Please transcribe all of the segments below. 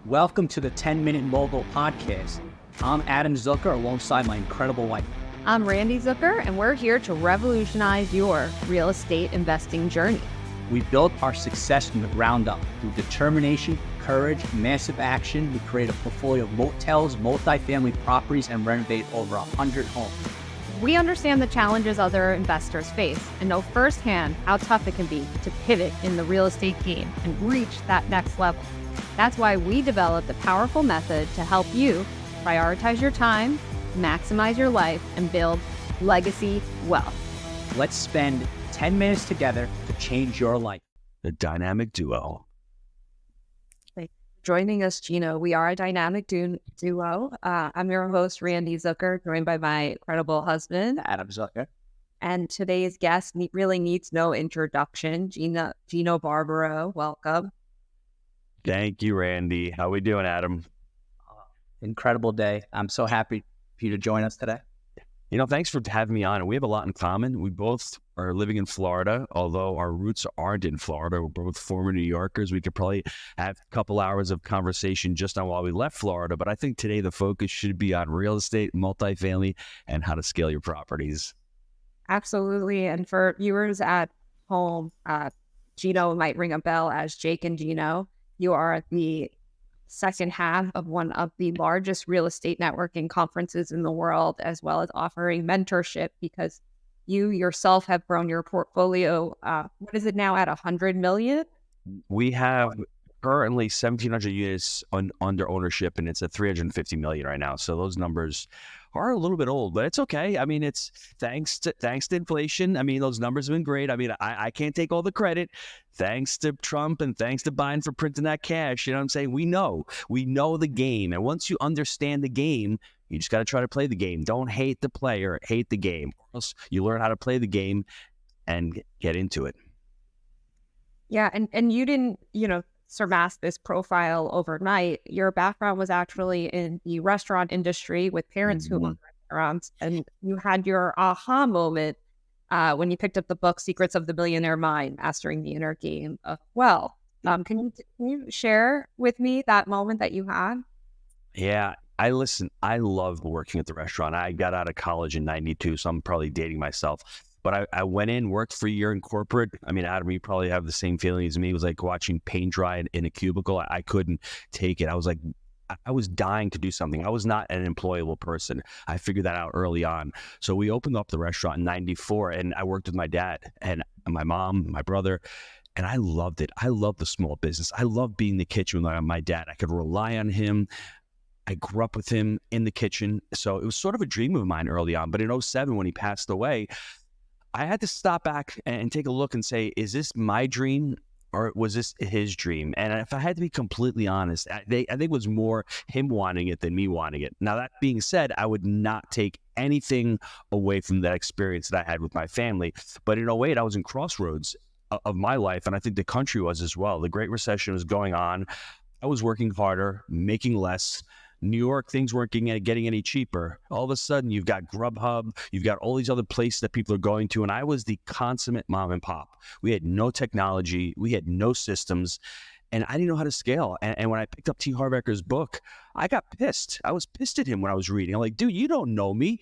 Welcome to the 10-Minute Mogul Podcast. I'm Adam Zucker alongside my incredible wife. I'm Randy Zucker, and we're here to revolutionize your real estate investing journey. We built our success from the ground up. Through determination, courage, massive action, we created a portfolio of motels, multifamily properties, and renovate over 100 homes. We understand the challenges other investors face and know firsthand how tough it can be to pivot in the real estate game and reach that next level. That's why we developed a powerful method to help you prioritize your time, maximize your life, and build legacy wealth. Let's spend 10 minutes together to change your life. The dynamic duo. Joining us, Gino. We are a dynamic duo. I'm your host, Randy Zucker, joined by my incredible husband, Adam Zucker. And today's guest really needs no introduction. Gino Barbaro, welcome. Thank you, Randy. How we doing, Adam? Incredible day. I'm so happy for you to join us today. You know, thanks for having me on. We have a lot in common. We both are living in Florida, although our roots aren't in Florida. We're both former New Yorkers. We could probably have a couple hours of conversation just on why we left Florida. But I think today the focus should be on real estate, multifamily, and how to scale your properties. Absolutely. And for viewers at home, Gino might ring a bell as Jake and Gino. You are the second half of one of the largest real estate networking conferences in the world, as well as offering mentorship because you yourself have grown your portfolio. What is it now at 100 million? We have currently 1,700 units under ownership, and it's at 350 million right now. So those numbers are a little bit old, but it's okay. I mean, it's thanks to inflation. I mean, those numbers have been great. I mean, I can't take all the credit. Thanks to Trump and thanks to Biden for printing that cash. You know what I'm saying? We know the game. And once you understand the game, you just got to try to play the game. Don't hate the player, hate the game. Or else you learn how to play the game and get into it. Yeah. And you didn't, surpass this profile overnight. Your background was actually in the restaurant industry with parents who owned restaurants. And you had your aha moment when you picked up the book, Secrets of the Millionaire Mind, Mastering the Inner Game of Wealth. Can you share with me that moment that you had? Yeah, I love working at the restaurant. I got out of college in 92, so I'm probably dating myself. But I went in, worked for a year in corporate. I mean, Adam, you probably have the same feeling as me. It was like watching paint dry in a cubicle. I couldn't take it. I was dying to do something. I was not an employable person. I figured that out early on. So we opened up the restaurant in 94, and I worked with my dad and my mom, my brother, and I loved it. I loved the small business. I loved being in the kitchen with my dad. I could rely on him. I grew up with him in the kitchen. So it was sort of a dream of mine early on. But in 2007, when he passed away, I had to stop back and take a look and say, is this my dream or was this his dream? And if I had to be completely honest, I think it was more him wanting it than me wanting it. Now, that being said, I would not take anything away from that experience that I had with my family. But in 2008, I was in crossroads of my life, and I think the country was as well. The Great Recession was going on. I was working harder, making less. New York, things weren't getting any cheaper. All of a sudden, you've got Grubhub, you've got all these other places that people are going to, and I was the consummate mom and pop. We had no technology, we had no systems, and I didn't know how to scale. And when I picked up T. Harv Eker's book, I got pissed. I was pissed at him when I was reading. I'm like, dude, you don't know me.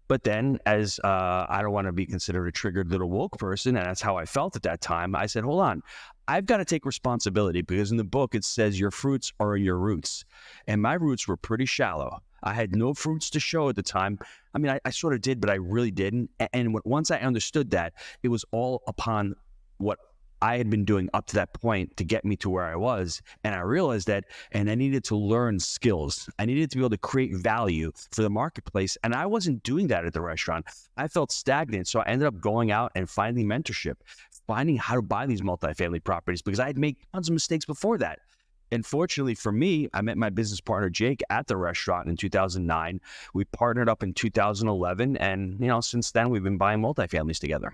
But then, as I don't want to be considered a triggered little woke person, and that's how I felt at that time, I said, hold on, I've got to take responsibility because in the book, it says your fruits are your roots. And my roots were pretty shallow. I had no fruits to show at the time. I mean, I sort of did, but I really didn't. And once I understood that, it was all upon what I had been doing up to that point to get me to where I was. And I realized that, and I needed to learn skills. I needed to be able to create value for the marketplace. And I wasn't doing that at the restaurant. I felt stagnant. So I ended up going out and finding mentorship, finding how to buy these multifamily properties because I had made tons of mistakes before that. And fortunately for me, I met my business partner, Jake, at the restaurant in 2009. We partnered up in 2011. And, since then we've been buying multifamilies together.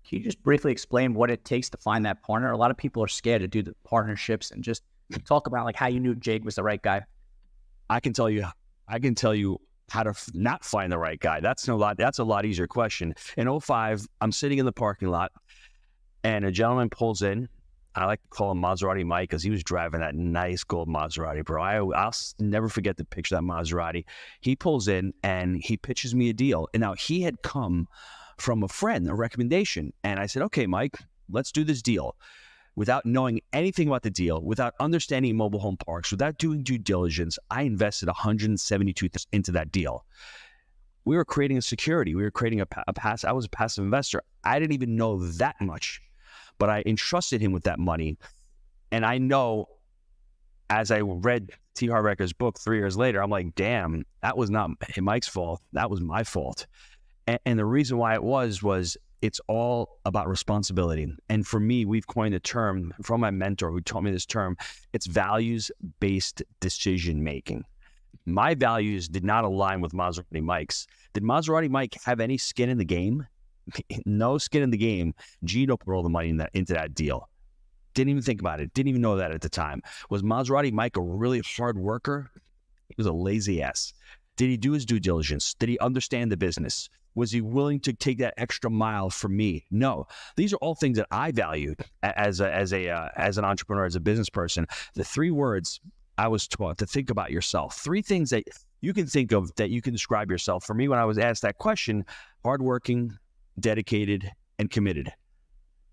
Can you just briefly explain what it takes to find that partner? A lot of people are scared to do the partnerships and just talk about like how you knew Jake was the right guy. I can tell you how to not find the right guy. That's a lot easier question. In 2005, I'm sitting in the parking lot and a gentleman pulls in I like to call him Maserati Mike because he was driving that nice gold Maserati, bro. I'll never forget the picture of that Maserati. He pulls in and he pitches me a deal. And now he had come from a friend, a recommendation. And I said, okay, Mike, let's do this deal. Without knowing anything about the deal, without understanding mobile home parks, without doing due diligence, I invested $172,000 into that deal. We were creating a security. We were creating I was a passive investor. I didn't even know that much, but I entrusted him with that money. And I know, as I read T. Harv Eker's book 3 years later, I'm like, damn, that was not Mike's fault. That was my fault. And the reason why it was it's all about responsibility. And for me, we've coined a term from my mentor who taught me this term. It's values-based decision-making. My values did not align with Maserati Mike's. Did Maserati Mike have any skin in the game? No skin in the game. Gino put all the money into that deal. Didn't even think about it. Didn't even know that at the time. Was Maserati Mike a really hard worker? He was a lazy ass. Did he do his due diligence? Did he understand the business? Was he willing to take that extra mile for me? No. These are all things that I valued as an entrepreneur, as a business person. The 3 words I was taught to think about yourself. 3 things that you can think of that you can describe yourself. For me, when I was asked that question, hardworking, dedicated, and committed.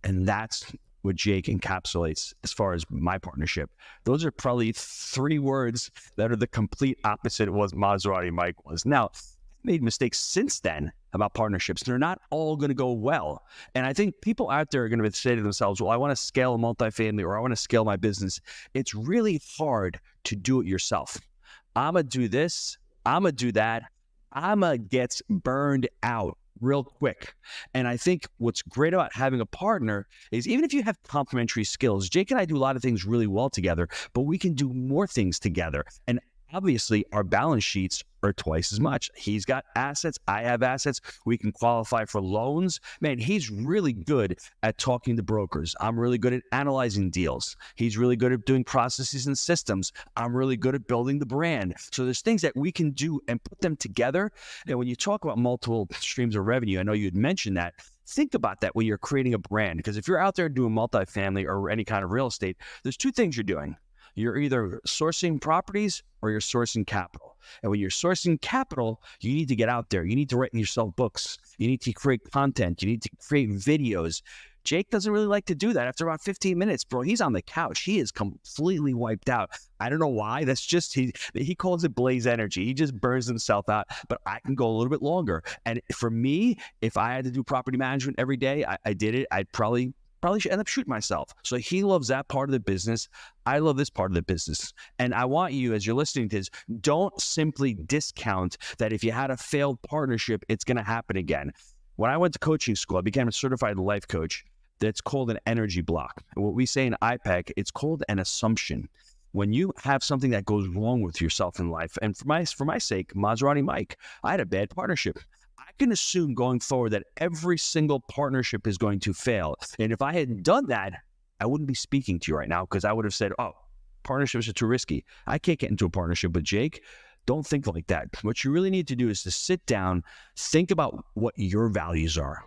And that's what Jake encapsulates as far as my partnership. Those are probably 3 words that are the complete opposite of what Maserati Mike was. Now, I've made mistakes since then about partnerships. They're not all going to go well. And I think people out there are going to say to themselves, well, I want to scale a multifamily or I want to scale my business. It's really hard to do it yourself. I'm going to do this. I'm going to do that. I'm going to get burned out real quick. And I think what's great about having a partner is even if you have complementary skills, Jake and I do a lot of things really well together, but we can do more things together. And obviously, our balance sheets are twice as much. He's got assets. I have assets. We can qualify for loans. Man, he's really good at talking to brokers. I'm really good at analyzing deals. He's really good at doing processes and systems. I'm really good at building the brand. So there's things that we can do and put them together. And when you talk about multiple streams of revenue, I know you had mentioned that. Think about that when you're creating a brand. Because if you're out there doing multifamily or any kind of real estate, there's 2 things you're doing. You're either sourcing properties or you're sourcing capital. And when you're sourcing capital, you need to get out there. You need to write yourself books. You need to create content. You need to create videos. Jake doesn't really like to do that. After about 15 minutes, bro, he's on the couch. He is completely wiped out. I don't know why. That's just, he calls it blaze energy. He just burns himself out. But I can go a little bit longer. And for me, if I had to do property management every day, I did it. I'd probably should end up shooting myself. So he loves that part of the business. I love this part of the business. And I want you, as you're listening to this, don't simply discount that if you had a failed partnership, it's going to happen again. When I went to coaching school, I became a certified life coach. That's called an energy block. And what we say in IPEC, it's called an assumption. When you have something that goes wrong with yourself in life, and for my sake, Maserati Mike, I had a bad partnership. I can assume going forward that every single partnership is going to fail. And if I hadn't done that, I wouldn't be speaking to you right now because I would have said, oh, partnerships are too risky. I can't get into a partnership with Jake. Don't think like that. What you really need to do is to sit down, think about what your values are.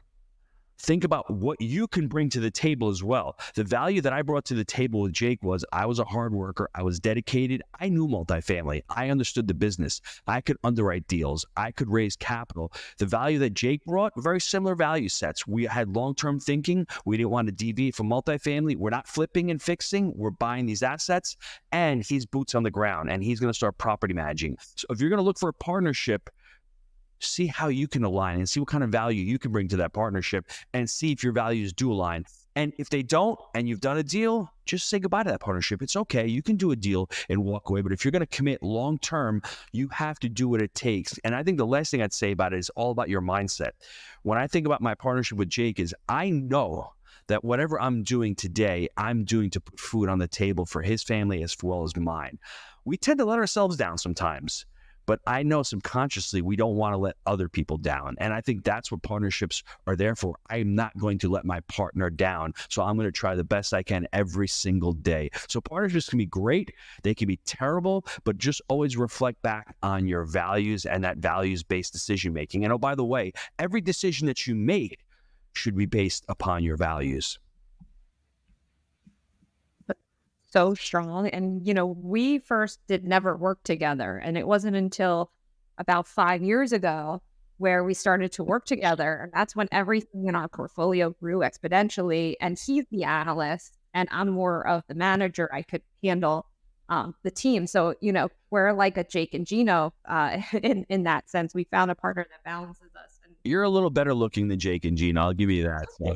Think about what you can bring to the table as well. The value that I brought to the table with Jake was I was a hard worker. I was dedicated. I knew multifamily. I understood the business. I could underwrite deals. I could raise capital. The value that Jake brought, very similar value sets. We had long-term thinking. We didn't want to deviate from multifamily. We're not flipping and fixing. We're buying these assets. And he's boots on the ground. And he's going to start property managing. So if you're going to look for a partnership, see how you can align and see what kind of value you can bring to that partnership and see if your values do align. And if they don't, and you've done a deal, just say goodbye to that partnership. It's okay. You can do a deal and walk away. But if you're going to commit long-term, you have to do what it takes. And I think the last thing I'd say about it is all about your mindset. When I think about my partnership with Jake is I know that whatever I'm doing today, I'm doing to put food on the table for his family as well as mine. We tend to let ourselves down sometimes. But I know subconsciously we don't want to let other people down. And I think that's what partnerships are there for. I'm not going to let my partner down. So I'm going to try the best I can every single day. So partnerships can be great. They can be terrible, but just always reflect back on your values and that values-based decision making. And oh, by the way, every decision that you make should be based upon your values. so strong. And, we first did never work together. And it wasn't until about 5 years ago where we started to work together. And that's when everything in our portfolio grew exponentially. And he's the analyst and I'm more of the manager. I could handle the team. So, we're like a Jake and Gino in that sense. We found a partner that balances us. And You're a little better looking than Jake and Gino. I'll give you that. So.